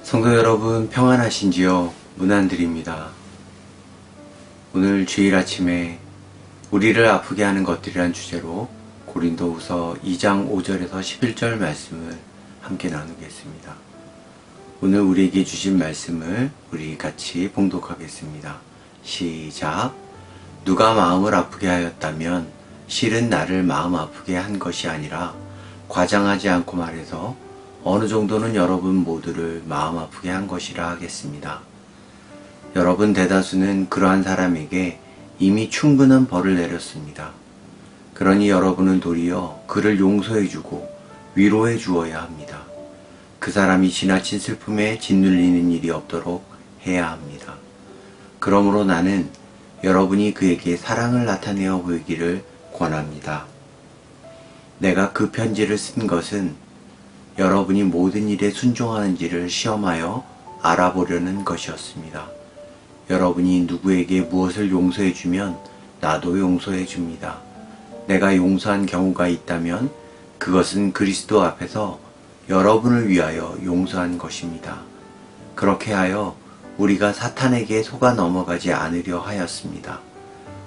성도 여러분, 평안하신지요? 문안드립니다. 오늘 주일 아침에 우리를 아프게 하는 것들이란 주제로 고린도후서 2장 5절에서 11절 말씀을 함께 나누겠습니다. 오늘 우리에게 주신 말씀을 우리 같이 봉독하겠습니다. 시작. 누가 마음을 아프게 하였다면 실은 나를 마음 아프게 한 것이 아니라, 과장하지 않고 말해서 어느 정도는 여러분 모두를 마음 아프게 한 것이라 하겠습니다. 여러분 대다수는 그러한 사람에게 이미 충분한 벌을 내렸습니다. 그러니 여러분은 도리어 그를 용서해주고 위로해 주어야 합니다. 그 사람이 지나친 슬픔에 짓눌리는 일이 없도록 해야 합니다. 그러므로 나는 여러분이 그에게 사랑을 나타내어 보이기를 권합니다. 내가 그 편지를 쓴 것은 여러분이 모든 일에 순종하는지를 시험하여 알아보려는 것이었습니다. 여러분이 누구에게 무엇을 용서해주면 나도 용서해줍니다. 내가 용서한 경우가 있다면 그것은 그리스도 앞에서 여러분을 위하여 용서한 것입니다. 그렇게 하여 우리가 사탄에게 속아 넘어가지 않으려 하였습니다.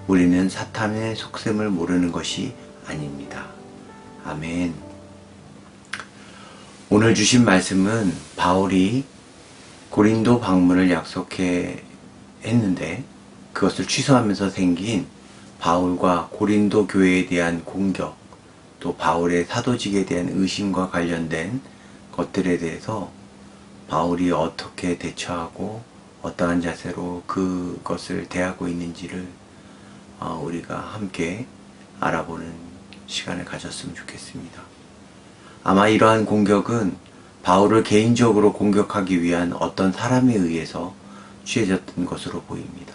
우리는 사탄의 속셈을 모르는 것이 아닙니다. 아멘. 오늘 주신 말씀은 바울이 고린도 방문을 약속해 했는데 그것을 취소하면서 생긴 바울과 고린도 교회에 대한 공격, 또 바울의 사도직에 대한 의심과 관련된 것들에 대해서 바울이 어떻게 대처하고 어떠한 자세로 그것을 대하고 있는지를 우리가 함께 알아보는 시간을 가졌으면 좋겠습니다. 아마 이러한 공격은 바울을 개인적으로 공격하기 위한 어떤 사람에 의해서 취해졌던 것으로 보입니다.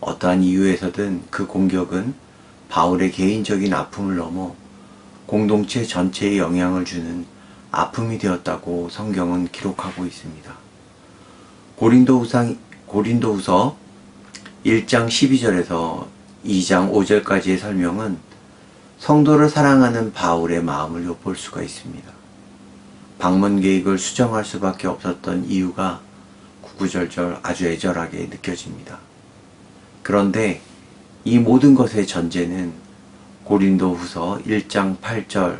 어떠한 이유에서든 그 공격은 바울의 개인적인 아픔을 넘어 공동체 전체에 영향을 주는 아픔이 되었다고 성경은 기록하고 있습니다. 고린도후서 1장 12절에서 2장 5절까지의 설명은 성도를 사랑하는 바울의 마음을 엿볼 수가 있습니다. 방문 계획을 수정할 수밖에 없었던 이유가 구구절절 아주 애절하게 느껴집니다. 그런데 이 모든 것의 전제는 고린도후서 1장 8절,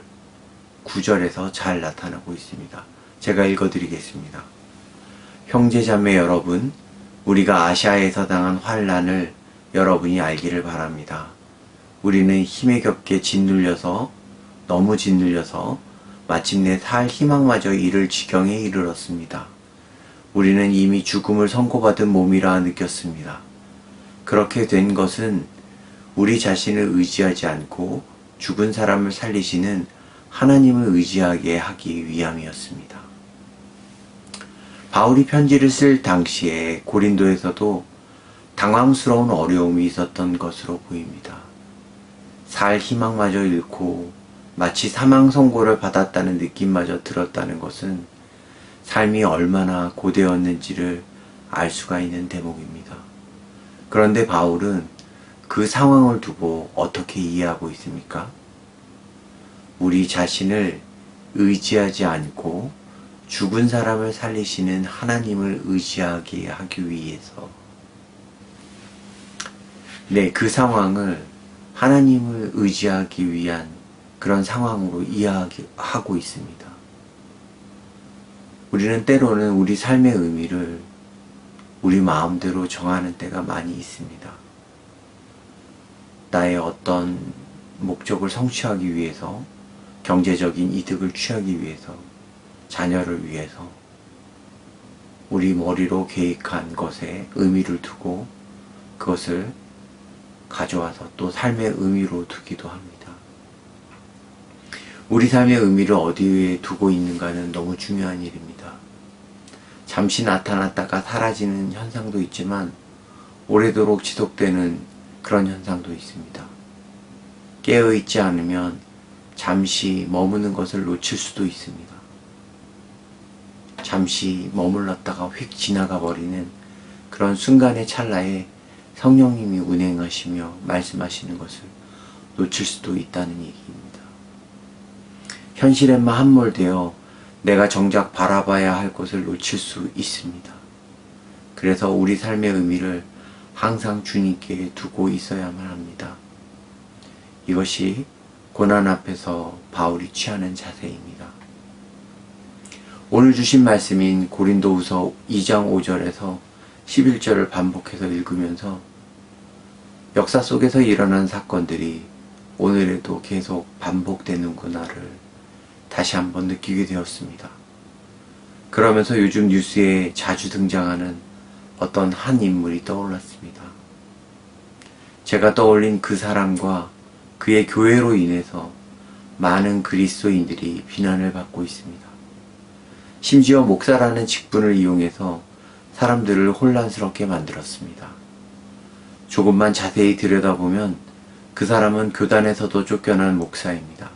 9절에서 잘 나타나고 있습니다. 제가 읽어드리겠습니다. 형제자매 여러분, 우리가 아시아에서 당한 환난을 여러분이 알기를 바랍니다. 우리는 힘에 겹게 너무 짓눌려서 마침내 살 희망마저 잃을 지경에 이르렀습니다. 우리는 이미 죽음을 선고받은 몸이라 느꼈습니다. 그렇게 된 것은 우리 자신을 의지하지 않고 죽은 사람을 살리시는 하나님을 의지하게 하기 위함이었습니다. 바울이 편지를 쓸 당시에 고린도에서도 당황스러운 어려움이 있었던 것으로 보입니다. 살 희망마저 잃고 마치 사망 선고를 받았다는 느낌마저 들었다는 것은 삶이 얼마나 고되었는지를 알 수가 있는 대목입니다. 그런데 바울은 그 상황을 두고 어떻게 이해하고 있습니까? 우리 자신을 의지하지 않고 죽은 사람을 살리시는 하나님을 의지하게 하기 위해서, 그 상황을 하나님을 의지하기 위한 그런 상황으로 이해하고 있습니다. 우리는 때로는 우리 삶의 의미를 우리 마음대로 정하는 때가 많이 있습니다. 나의 어떤 목적을 성취하기 위해서, 경제적인 이득을 취하기 위해서, 자녀를 위해서 우리 머리로 계획한 것에 의미를 두고 그것을 가져와서 또 삶의 의미로 두기도 합니다. 우리 삶의 의미를 어디에 두고 있는가는 너무 중요한 일입니다. 잠시 나타났다가 사라지는 현상도 있지만 오래도록 지속되는 그런 현상도 있습니다. 깨어있지 않으면 잠시 머무는 것을 놓칠 수도 있습니다. 잠시 머물렀다가 휙 지나가 버리는 그런 순간의 찰나에 성령님이 운행하시며 말씀하시는 것을 놓칠 수도 있다는 얘기입니다. 현실에만 함몰되어 내가 정작 바라봐야 할 것을 놓칠 수 있습니다. 그래서 우리 삶의 의미를 항상 주님께 두고 있어야만 합니다. 이것이 고난 앞에서 바울이 취하는 자세입니다. 오늘 주신 말씀인 고린도후서 2장 5절에서 11절을 반복해서 읽으면서 역사 속에서 일어난 사건들이 오늘에도 계속 반복되는구나를 다시 한번 느끼게 되었습니다. 그러면서 요즘 뉴스에 자주 등장하는 어떤 한 인물이 떠올랐습니다. 제가 떠올린 그 사람과 그의 교회로 인해서 많은 그리스도인들이 비난을 받고 있습니다. 심지어 목사라는 직분을 이용해서 사람들을 혼란스럽게 만들었습니다. 조금만 자세히 들여다보면 그 사람은 교단에서도 쫓겨난 목사입니다.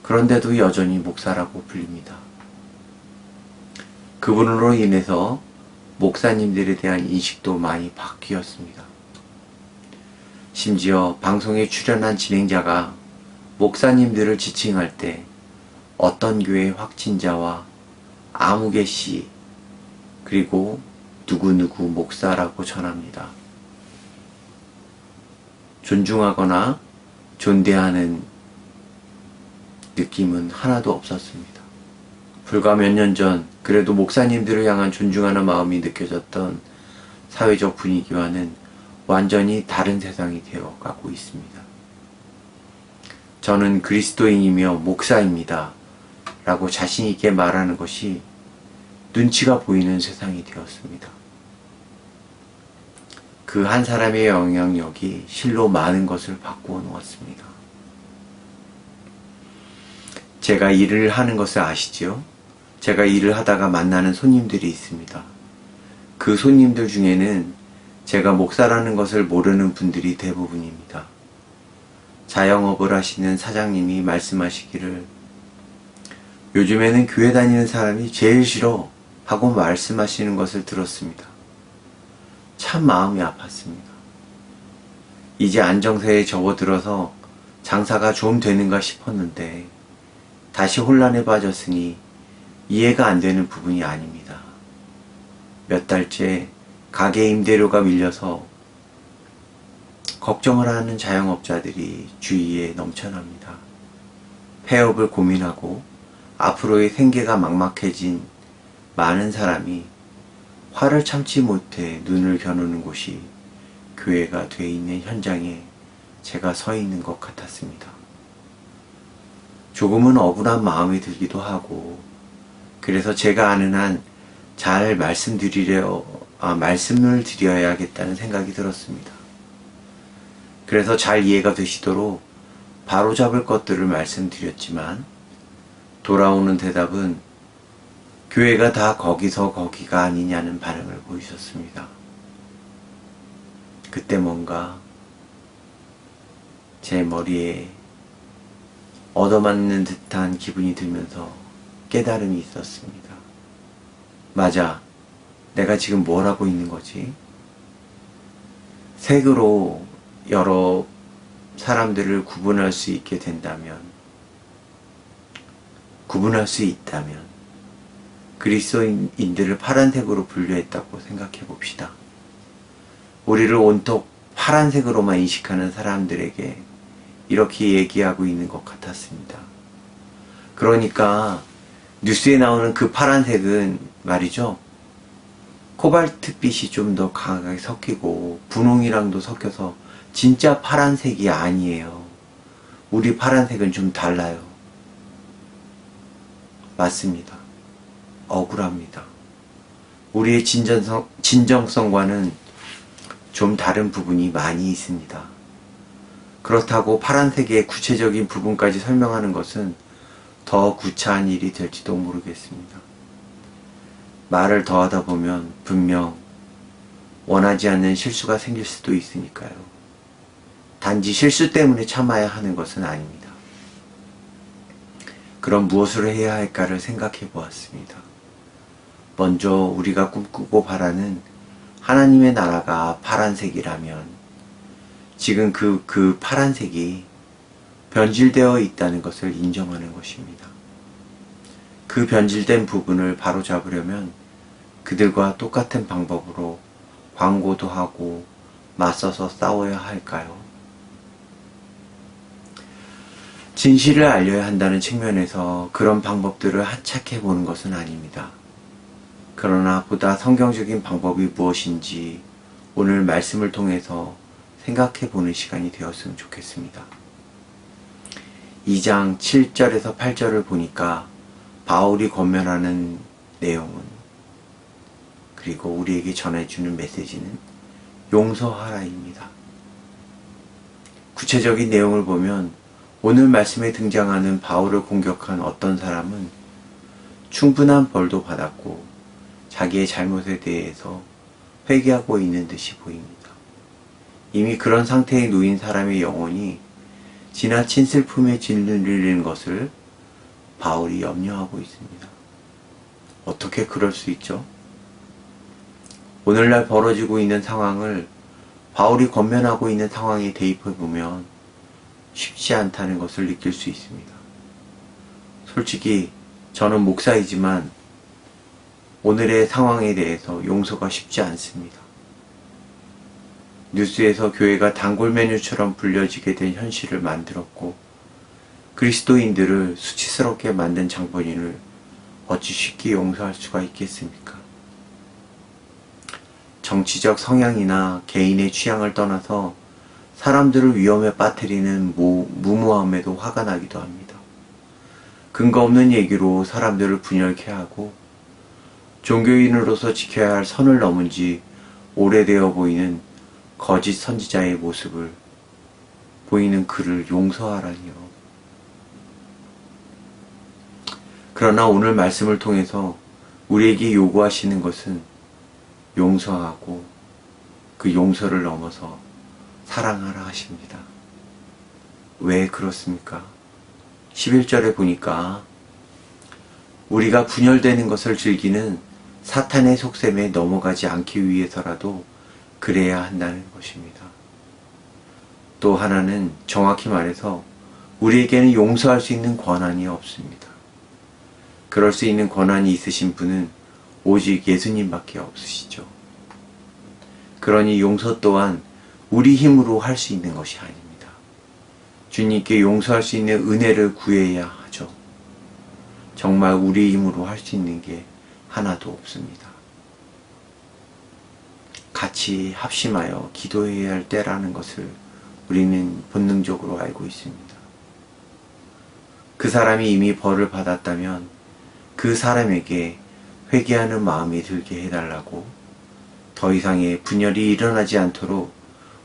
그런데도 여전히 목사라고 불립니다. 그분으로 인해서 목사님들에 대한 인식도 많이 바뀌었습니다. 심지어 방송에 출연한 진행자가 목사님들을 지칭할 때 어떤 교회 확진자와 아무개 씨 그리고 누구누구 목사라고 전합니다. 존중하거나 존대하는 느낌은 하나도 없었습니다. 불과 몇 년 전 그래도 목사님들을 향한 존중하는 마음이 느껴졌던 사회적 분위기와는 완전히 다른 세상이 되어가고 있습니다. 저는 그리스도인이며 목사입니다 라고 자신있게 말하는 것이 눈치가 보이는 세상이 되었습니다. 그 한 사람의 영향력이 실로 많은 것을 바꾸어 놓았습니다. 제가 일을 하는 것을 아시지요? 제가 일을 하다가 만나는 손님들이 있습니다. 그 손님들 중에는 제가 목사라는 것을 모르는 분들이 대부분입니다. 자영업을 하시는 사장님이 말씀하시기를 요즘에는 교회 다니는 사람이 제일 싫어 하고 말씀하시는 것을 들었습니다. 참 마음이 아팠습니다. 이제 안정세에 접어들어서 장사가 좀 되는가 싶었는데 다시 혼란에 빠졌으니 이해가 안 되는 부분이 아닙니다. 몇 달째 가게 임대료가 밀려서 걱정을 하는 자영업자들이 주위에 넘쳐납니다. 폐업을 고민하고 앞으로의 생계가 막막해진 많은 사람이 화를 참지 못해 눈을 겨누는 곳이 교회가 돼 있는 현장에 제가 서 있는 것 같았습니다. 조금은 억울한 마음이 들기도 하고 그래서 제가 아는 한 잘 말씀을 드려야겠다는 생각이 들었습니다. 그래서 잘 이해가 되시도록 바로잡을 것들을 말씀드렸지만 돌아오는 대답은 교회가 다 거기서 거기가 아니냐는 반응을 보이셨습니다. 그때 뭔가 제 머리에 얻어맞는 듯한 기분이 들면서 깨달음이 있었습니다. 맞아, 내가 지금 뭘 하고 있는 거지? 색으로 여러 사람들을 구분할 수 있다면 그리스도인들을 파란색으로 분류했다고 생각해 봅시다. 우리를 온통 파란색으로만 인식하는 사람들에게 이렇게 얘기하고 있는 것 같았습니다. 그러니까 뉴스에 나오는 그 파란색은 말이죠. 코발트빛이 좀 더 강하게 섞이고 분홍이랑도 섞여서 진짜 파란색이 아니에요. 우리 파란색은 좀 달라요. 맞습니다. 억울합니다. 우리의 진정성과는 좀 다른 부분이 많이 있습니다. 그렇다고 파란색의 구체적인 부분까지 설명하는 것은 더 구차한 일이 될지도 모르겠습니다. 말을 더 하다 보면 분명 원하지 않는 실수가 생길 수도 있으니까요. 단지 실수 때문에 참아야 하는 것은 아닙니다. 그럼 무엇을 해야 할까를 생각해 보았습니다. 먼저 우리가 꿈꾸고 바라는 하나님의 나라가 파란색이라면 지금 그 파란색이 변질되어 있다는 것을 인정하는 것입니다. 그 변질된 부분을 바로잡으려면 그들과 똑같은 방법으로 광고도 하고 맞서서 싸워야 할까요? 진실을 알려야 한다는 측면에서 그런 방법들을 하착해 보는 것은 아닙니다. 그러나 보다 성경적인 방법이 무엇인지 오늘 말씀을 통해서 생각해 보는 시간이 되었으면 좋겠습니다. 2장 7절에서 8절을 보니까 바울이 권면하는 내용은, 그리고 우리에게 전해주는 메시지는 용서하라입니다. 구체적인 내용을 보면 오늘 말씀에 등장하는 바울을 공격한 어떤 사람은 충분한 벌도 받았고 자기의 잘못에 대해서 회개하고 있는 듯이 보입니다. 이미 그런 상태에 놓인 사람의 영혼이 지나친 슬픔에 짓눌리는 것을 바울이 염려하고 있습니다. 어떻게 그럴 수 있죠? 오늘날 벌어지고 있는 상황을 바울이 권면하고 있는 상황에 대입해 보면 쉽지 않다는 것을 느낄 수 있습니다. 솔직히 저는 목사이지만 오늘의 상황에 대해서 용서가 쉽지 않습니다. 뉴스에서 교회가 단골 메뉴처럼 불려지게 된 현실을 만들었고 그리스도인들을 수치스럽게 만든 장본인을 어찌 쉽게 용서할 수가 있겠습니까? 정치적 성향이나 개인의 취향을 떠나서 사람들을 위험에 빠뜨리는 무모함에도 화가 나기도 합니다. 근거 없는 얘기로 사람들을 분열케 하고 종교인으로서 지켜야 할 선을 넘은 지 오래되어 보이는 거짓 선지자의 모습을 보이는 그를 용서하라니요. 그러나 오늘 말씀을 통해서 우리에게 요구하시는 것은 용서하고 그 용서를 넘어서 사랑하라 하십니다. 왜 그렇습니까? 11절에 보니까 우리가 분열되는 것을 즐기는 사탄의 속셈에 넘어가지 않기 위해서라도 그래야 한다는 것입니다. 또 하나는 정확히 말해서 우리에게는 용서할 수 있는 권한이 없습니다. 그럴 수 있는 권한이 있으신 분은 오직 예수님밖에 없으시죠. 그러니 용서 또한 우리 힘으로 할 수 있는 것이 아닙니다. 주님께 용서할 수 있는 은혜를 구해야 하죠. 정말 우리 힘으로 할 수 있는 게 하나도 없습니다. 같이 합심하여 기도해야 할 때라는 것을 우리는 본능적으로 알고 있습니다. 그 사람이 이미 벌을 받았다면 그 사람에게 회개하는 마음이 들게 해달라고, 더 이상의 분열이 일어나지 않도록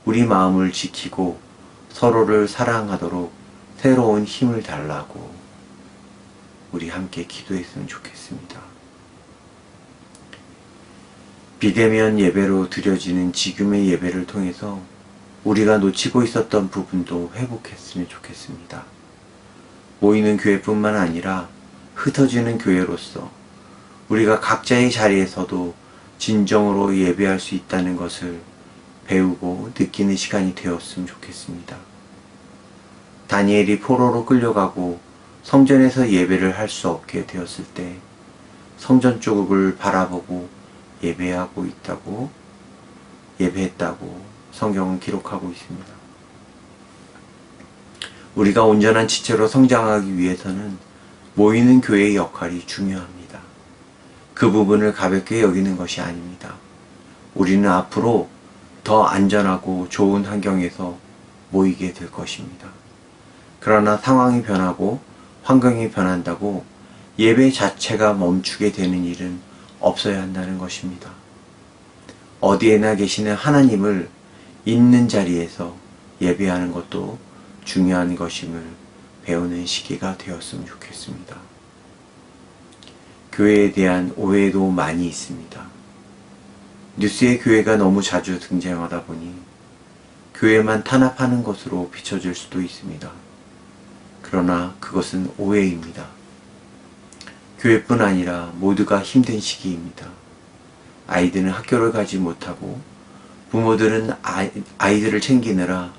우리 마음을 지키고 서로를 사랑하도록 새로운 힘을 달라고 우리 함께 기도했으면 좋겠습니다. 비대면 예배로 드려지는 지금의 예배를 통해서 우리가 놓치고 있었던 부분도 회복했으면 좋겠습니다. 모이는 교회뿐만 아니라 흩어지는 교회로서 우리가 각자의 자리에서도 진정으로 예배할 수 있다는 것을 배우고 느끼는 시간이 되었으면 좋겠습니다. 다니엘이 포로로 끌려가고 성전에서 예배를 할 수 없게 되었을 때 성전 쪽을 바라보고 예배했다고 성경은 기록하고 있습니다. 우리가 온전한 지체로 성장하기 위해서는 모이는 교회의 역할이 중요합니다. 그 부분을 가볍게 여기는 것이 아닙니다. 우리는 앞으로 더 안전하고 좋은 환경에서 모이게 될 것입니다. 그러나 상황이 변하고 환경이 변한다고 예배 자체가 멈추게 되는 일은 없어야 한다는 것입니다. 어디에나 계시는 하나님을 있는 자리에서 예배하는 것도 중요한 것임을 배우는 시기가 되었으면 좋겠습니다. 교회에 대한 오해도 많이 있습니다. 뉴스에 교회가 너무 자주 등장하다 보니 교회만 탄압하는 것으로 비춰질 수도 있습니다. 그러나 그것은 오해입니다. 교회뿐 아니라 모두가 힘든 시기입니다. 아이들은 학교를 가지 못하고 부모들은 아이들을 챙기느라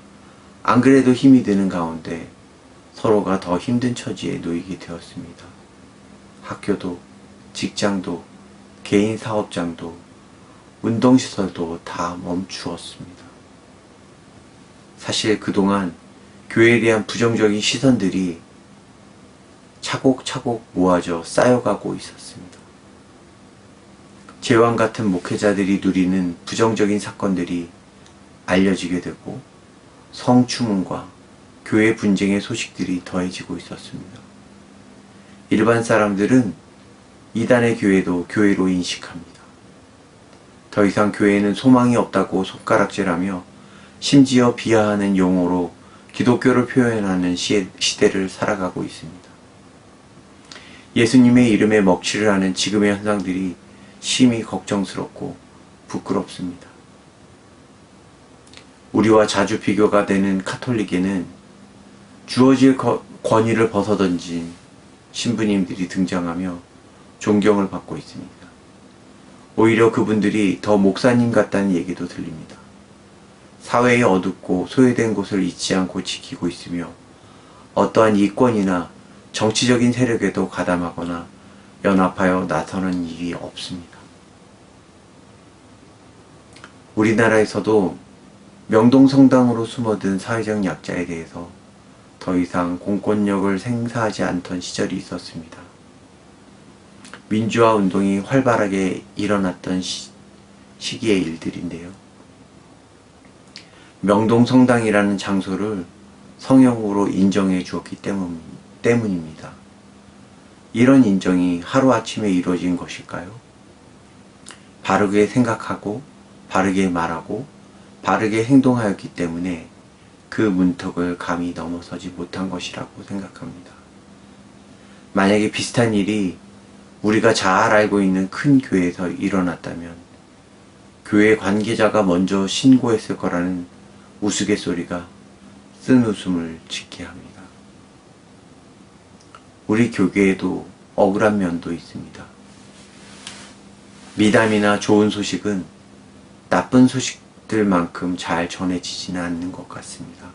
안 그래도 힘이 드는 가운데 서로가 더 힘든 처지에 놓이게 되었습니다. 학교도, 직장도, 개인 사업장도, 운동시설도 다 멈추었습니다. 사실 그동안 교회에 대한 부정적인 시선들이 차곡차곡 모아져 쌓여가고 있었습니다. 제왕 같은 목회자들이 누리는 부정적인 사건들이 알려지게 되고 성추문과 교회 분쟁의 소식들이 더해지고 있었습니다. 일반 사람들은 이단의 교회도 교회로 인식합니다. 더 이상 교회에는 소망이 없다고 손가락질하며 심지어 비하하는 용어로 기독교를 표현하는 시대를 살아가고 있습니다. 예수님의 이름에 먹칠을 하는 지금의 현상들이 심히 걱정스럽고 부끄럽습니다. 우리와 자주 비교가 되는 카톨릭에는 주어질 권위를 벗어던진 신부님들이 등장하며 존경을 받고 있습니다. 오히려 그분들이 더 목사님 같다는 얘기도 들립니다. 사회의 어둡고 소외된 곳을 잊지 않고 지키고 있으며 어떠한 이권이나 정치적인 세력에도 가담하거나 연합하여 나서는 일이 없습니다. 우리나라에서도 명동성당으로 숨어든 사회적 약자에 대해서 더 이상 공권력을 행사하지 않던 시절이 있었습니다. 민주화 운동이 활발하게 일어났던 시기의 일들인데요. 명동성당이라는 장소를 성역으로 인정해 주었기 때문입니다. 이런 인정이 하루아침에 이루어진 것일까요? 바르게 생각하고 바르게 말하고 바르게 행동하였기 때문에 그 문턱을 감히 넘어서지 못한 것이라고 생각합니다. 만약에 비슷한 일이 우리가 잘 알고 있는 큰 교회에서 일어났다면 교회 관계자가 먼저 신고했을 거라는 우스갯소리가 쓴 웃음을 짓게 합니다. 우리 교계에도 억울한 면도 있습니다. 미담이나 좋은 소식은 나쁜 소식들만큼 잘 전해지지는 않는 것 같습니다.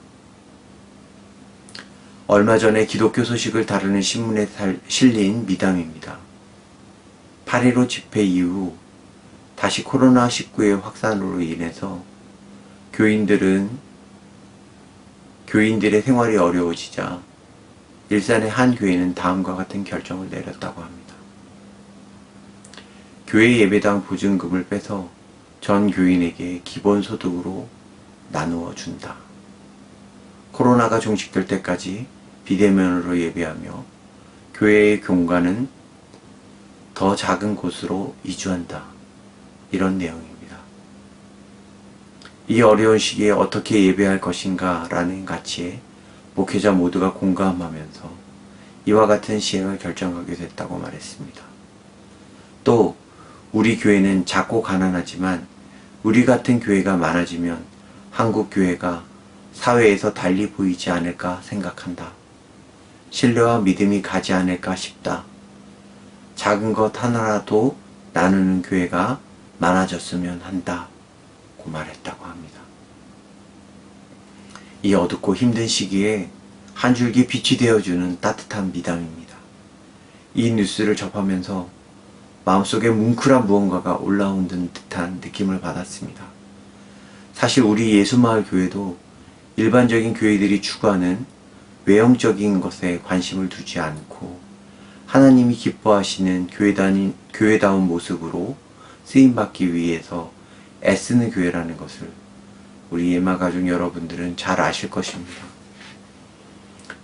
얼마 전에 기독교 소식을 다루는 신문에 실린 미담입니다. 8.15 집회 이후 다시 코로나19의 확산으로 인해서 교인들의 생활이 어려워지자 일산의 한 교회는 다음과 같은 결정을 내렸다고 합니다. 교회 예배당 보증금을 빼서 전 교인에게 기본소득으로 나누어 준다. 코로나가 종식될 때까지 비대면으로 예배하며 교회의 공간은 더 작은 곳으로 이주한다. 이런 내용입니다. 이 어려운 시기에 어떻게 예배할 것인가 라는 가치에 목회자 모두가 공감하면서 이와 같은 시행을 결정하게 됐다고 말했습니다. 또 우리 교회는 작고 가난하지만 우리 같은 교회가 많아지면 한국 교회가 사회에서 달리 보이지 않을까 생각한다. 신뢰와 믿음이 가지 않을까 싶다. 작은 것 하나라도 나누는 교회가 많아졌으면 한다. 고 말했다고 합니다. 이 어둡고 힘든 시기에 한 줄기 빛이 되어주는 따뜻한 미담입니다. 이 뉴스를 접하면서 마음속에 뭉클한 무언가가 올라온 듯한 느낌을 받았습니다. 사실 우리 예수마을 교회도 일반적인 교회들이 추구하는 외형적인 것에 관심을 두지 않고 하나님이 기뻐하시는 교회다운 모습으로 쓰임받기 위해서 애쓰는 교회라는 것을 우리 예마가족 여러분들은 잘 아실 것입니다.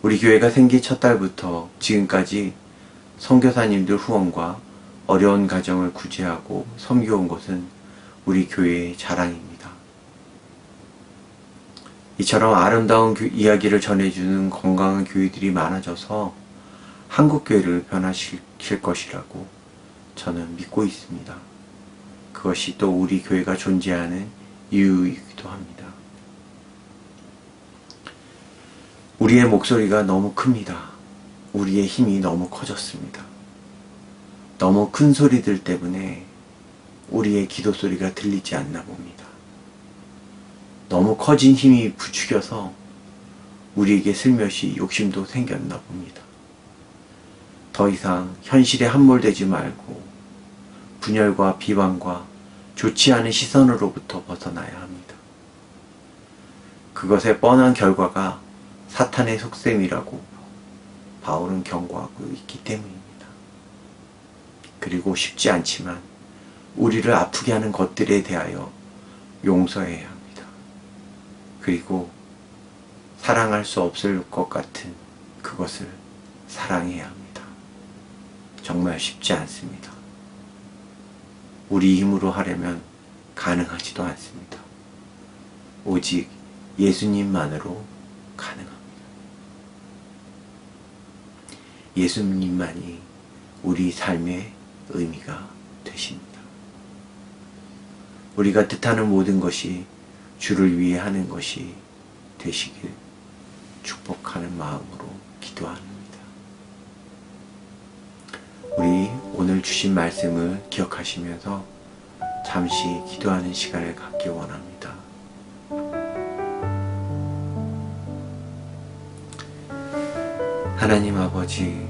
우리 교회가 생기 첫 달부터 지금까지 선교사님들 후원과 어려운 가정을 구제하고 섬겨온 것은 우리 교회의 자랑입니다. 이처럼 아름다운 이야기를 전해주는 건강한 교회들이 많아져서 한국교회를 변화시킬 것이라고 저는 믿고 있습니다. 그것이 또 우리 교회가 존재하는 이유이기도 합니다. 우리의 목소리가 너무 큽니다. 우리의 힘이 너무 커졌습니다. 너무 큰 소리들 때문에 우리의 기도 소리가 들리지 않나 봅니다. 너무 커진 힘이 부추겨서 우리에게 슬며시 욕심도 생겼나 봅니다. 더 이상 현실에 함몰되지 말고 분열과 비방과 좋지 않은 시선으로부터 벗어나야 합니다. 그것의 뻔한 결과가 사탄의 속셈이라고 바울은 경고하고 있기 때문입니다. 그리고 쉽지 않지만 우리를 아프게 하는 것들에 대하여 용서해야 합니다. 그리고 사랑할 수 없을 것 같은 그것을 사랑해야 합니다. 정말 쉽지 않습니다. 우리 힘으로 하려면 가능하지도 않습니다. 오직 예수님만으로 가능합니다. 예수님만이 우리 삶의 의미가 되십니다. 우리가 뜻하는 모든 것이 주를 위해 하는 것이 되시길 축복하는 마음으로 기도합니다. 우리 오늘 주신 말씀을 기억하시면서 잠시 기도하는 시간을 갖기 원합니다. 하나님 아버지,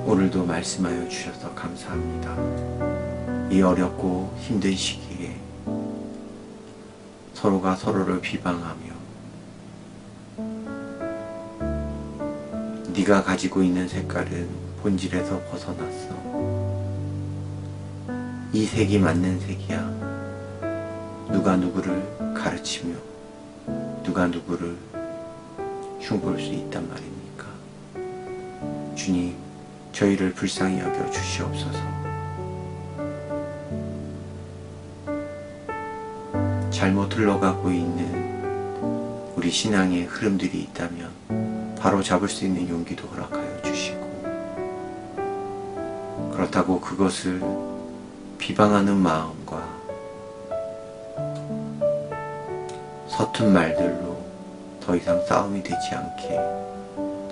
오늘도 말씀하여 주셔서 감사합니다. 이 어렵고 힘든 시기에 서로가 서로를 비방하며 네가 가지고 있는 색깔은 본질에서 벗어났어. 이 색이 맞는 색이야. 누가 누구를 가르치며 누가 누구를 흉볼 수 있단 말입니까? 주님, 저희를 불쌍히 여겨 주시옵소서. 잘못 흘러가고 있는 우리 신앙의 흐름들이 있다면 바로 잡을 수 있는 용기도 허락하여 주시고, 그렇다고 그것을 비방하는 마음과 서툰 말들로 더 이상 싸움이 되지 않게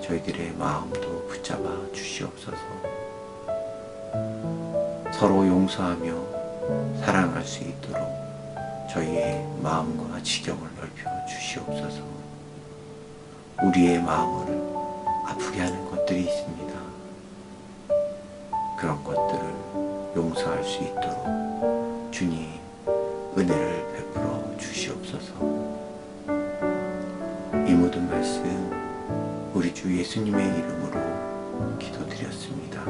저희들의 마음도 붙잡아 주시옵소서. 서로 용서하며 사랑할 수 있도록 저희의 마음과 지경을 넓혀 주시옵소서. 우리의 마음을 아프게 하는 것들이 있습니다. 그런 것들을 용서할 수 있도록 주님 은혜를 베풀어 주시옵소서. 이 모든 말씀 우리 주 예수님의 이름으로 기도드렸습니다.